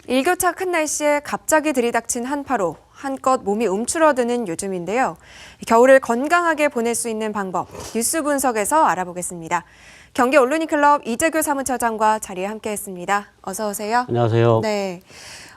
일교차 큰 날씨에 갑자기 들이닥친 한파로 한껏 몸이 움츠러드는 요즘인데요. 겨울을 건강하게 보낼 수 있는 방법, 뉴스 분석에서 알아보겠습니다. 경기 온루닝클럽 이재규 사무처장과 자리에 함께했습니다. 어서 오세요. 안녕하세요. 네.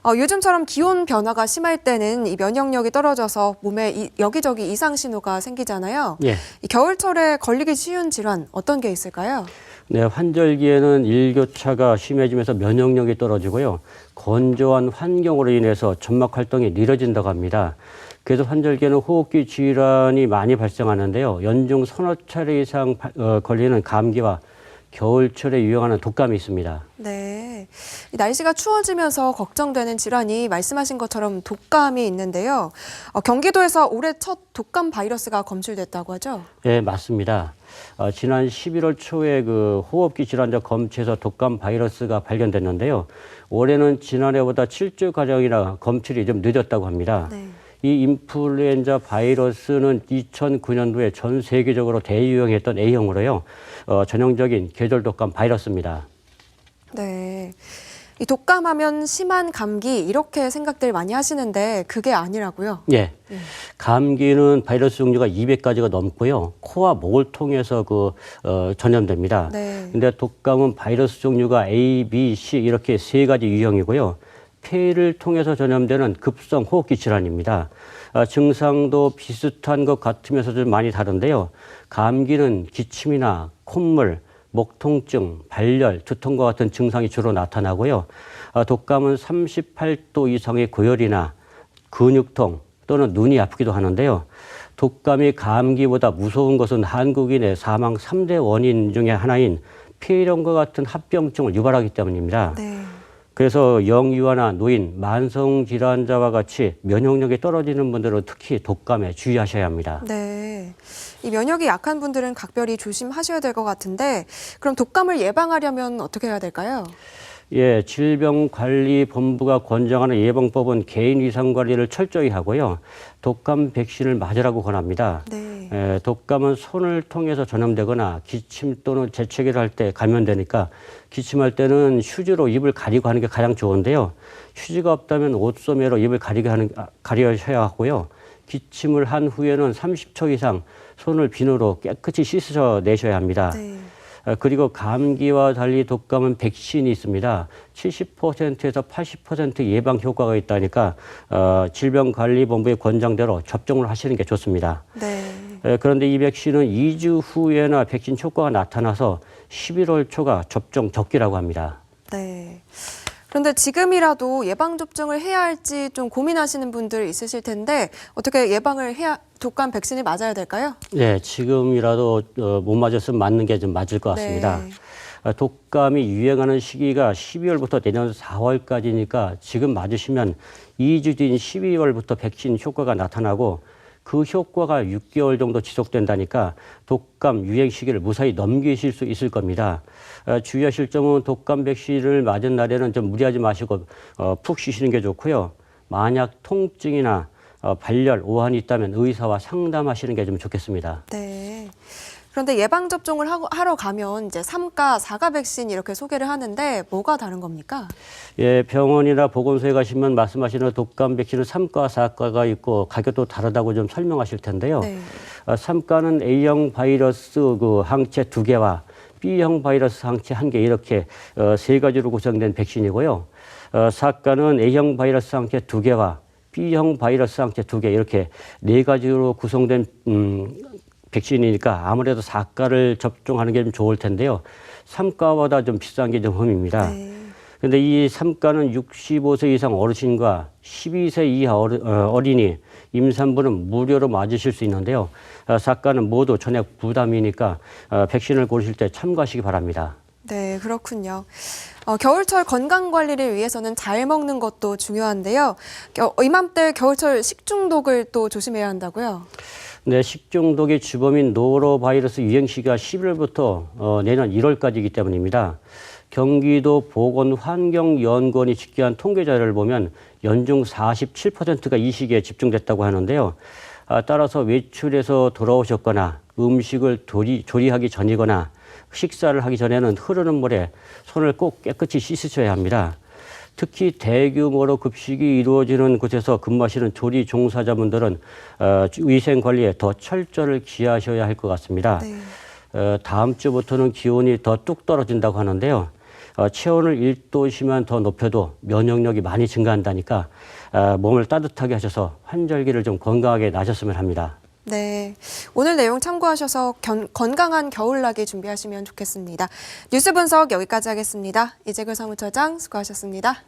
요즘처럼 기온 변화가 심할 때는 이 면역력이 떨어져서 몸에 여기저기 이상 신호가 생기잖아요. 예. 이 겨울철에 걸리기 쉬운 질환 어떤 게 있을까요? 네, 환절기에는 일교차가 심해지면서 면역력이 떨어지고요. 건조한 환경으로 인해서 점막 활동이 느려진다고 합니다. 그래서 환절기에는 호흡기 질환이 많이 발생하는데요. 연중 서너 차례 이상 걸리는 감기와 겨울철에 유행하는 독감이 있습니다. 네. 이 날씨가 추워지면서 걱정되는 질환이 말씀하신 것처럼 독감이 있는데요. 경기도에서 올해 첫 독감 바이러스가 검출됐다고 하죠? 네, 맞습니다. 지난 11월 초에 그 호흡기 질환자 검체에서 독감 바이러스가 발견됐는데요. 올해는 지난해보다 7주가량이나 검출이 좀 늦었다고 합니다. 네. 이 인플루엔자 바이러스는 2009년도에 전 세계적으로 대유행했던 A형으로요. 전형적인 계절 독감 바이러스입니다. 네. 이 독감하면 심한 감기 이렇게 생각들 많이 하시는데 그게 아니라고요? 예. 감기는 바이러스 종류가 200가지가 넘고요. 코와 목을 통해서 전염됩니다. 네. 근데 독감은 바이러스 종류가 A, B, C 이렇게 세 가지 유형이고요. 폐를 통해서 전염되는 급성 호흡기 질환입니다. 증상도 비슷한 것 같으면서 좀 많이 다른데요. 감기는 기침이나 콧물, 목 통증, 발열, 두통과 같은 증상이 주로 나타나고요. 독감은 38도 이상의 고열이나 근육통 또는 눈이 아프기도 하는데요. 독감이 감기보다 무서운 것은 한국인의 사망 3대 원인 중에 하나인 폐렴과 같은 합병증을 유발하기 때문입니다. 네. 그래서 영유아나 노인, 만성질환자와 같이 면역력이 떨어지는 분들은 특히 독감에 주의하셔야 합니다. 네. 이 면역이 약한 분들은 각별히 조심하셔야 될 것 같은데 그럼 독감을 예방하려면 어떻게 해야 될까요? 예, 질병관리본부가 권장하는 예방법은 개인 위생관리를 철저히 하고요. 독감 백신을 맞으라고 권합니다. 네. 독감은 손을 통해서 전염되거나 기침 또는 재채기를 할 때 감염되니까 기침할 때는 휴지로 입을 가리고 하는 게 가장 좋은데요. 휴지가 없다면 옷소매로 입을 가리셔야 하고요. 기침을 한 후에는 30초 이상 손을 비누로 깨끗이 씻어내셔야 합니다. 네. 그리고 감기와 달리 독감은 백신이 있습니다. 70%에서 80% 예방 효과가 있다니까 질병관리본부의 권장대로 접종을 하시는 게 좋습니다. 네. 그런데 이 백신은 2주 후에나 백신 효과가 나타나서 11월 초가 접종 적기라고 합니다. 네. 그런데 지금이라도 예방접종을 해야 할지 좀 고민하시는 분들 있으실 텐데 어떻게 독감 백신을 맞아야 될까요? 네, 지금이라도 못 맞았으면 맞는 게 좀 맞을 것 같습니다. 네. 독감이 유행하는 시기가 12월부터 내년 4월까지니까 지금 맞으시면 2주 뒤인 12월부터 백신 효과가 나타나고 그 효과가 6개월 정도 지속된다니까 독감 유행 시기를 무사히 넘기실 수 있을 겁니다. 주의하실 점은 독감 백신을 맞은 날에는 좀 무리하지 마시고 푹 쉬시는 게 좋고요. 만약 통증이나 발열, 오한이 있다면 의사와 상담하시는 게 좀 좋겠습니다. 네. 그런데 예방접종을 하러 가면 이제 3가, 4가 백신 이렇게 소개를 하는데 뭐가 다른 겁니까? 예, 병원이나 보건소에 가시면 말씀하시는 독감 백신은 3가, 4가가 있고 가격도 다르다고 좀 설명하실 텐데요. 네. 3가는 A형 바이러스 항체 2개와 B형 바이러스 항체 1개 이렇게 세 가지로 구성된 백신이고요. 4가는 A형 바이러스 항체 2개와 B형 바이러스 항체 2개 이렇게 네 가지로 구성된 백신이니까 아무래도 4가를 접종하는 게 좀 좋을 텐데요. 3가보다 좀 비싼 게 좀 흠입니다. 네. 그런데 이 3가는 65세 이상 어르신과 12세 이하 어린이, 임산부는 무료로 맞으실 수 있는데요. 4가는 모두 전액 부담이니까 백신을 고르실 때 참고하시기 바랍니다. 네, 그렇군요. 겨울철 건강 관리를 위해서는 잘 먹는 것도 중요한데요. 이맘때 겨울철 식중독을 또 조심해야 한다고요? 네, 식중독의 주범인 노로바이러스 유행 시기가 11월부터 내년 1월까지이기 때문입니다. 경기도 보건환경연구원이 집계한 통계 자료를 보면 연중 47%가 이 시기에 집중됐다고 하는데요. 따라서 외출해서 돌아오셨거나 음식을 조리하기 전이거나 식사를 하기 전에는 흐르는 물에 손을 꼭 깨끗이 씻으셔야 합니다. 특히 대규모로 급식이 이루어지는 곳에서 근무하시는 조리 종사자분들은 위생 관리에 더 철저를 기하셔야 할 것 같습니다. 네. 다음 주부터는 기온이 더 뚝 떨어진다고 하는데요. 체온을 1도씨만 더 높여도 면역력이 많이 증가한다니까 몸을 따뜻하게 하셔서 환절기를 좀 건강하게 나셨으면 합니다. 네, 오늘 내용 참고하셔서 건강한 겨울나기 준비하시면 좋겠습니다. 뉴스 분석 여기까지 하겠습니다. 이재글 사무처장 수고하셨습니다.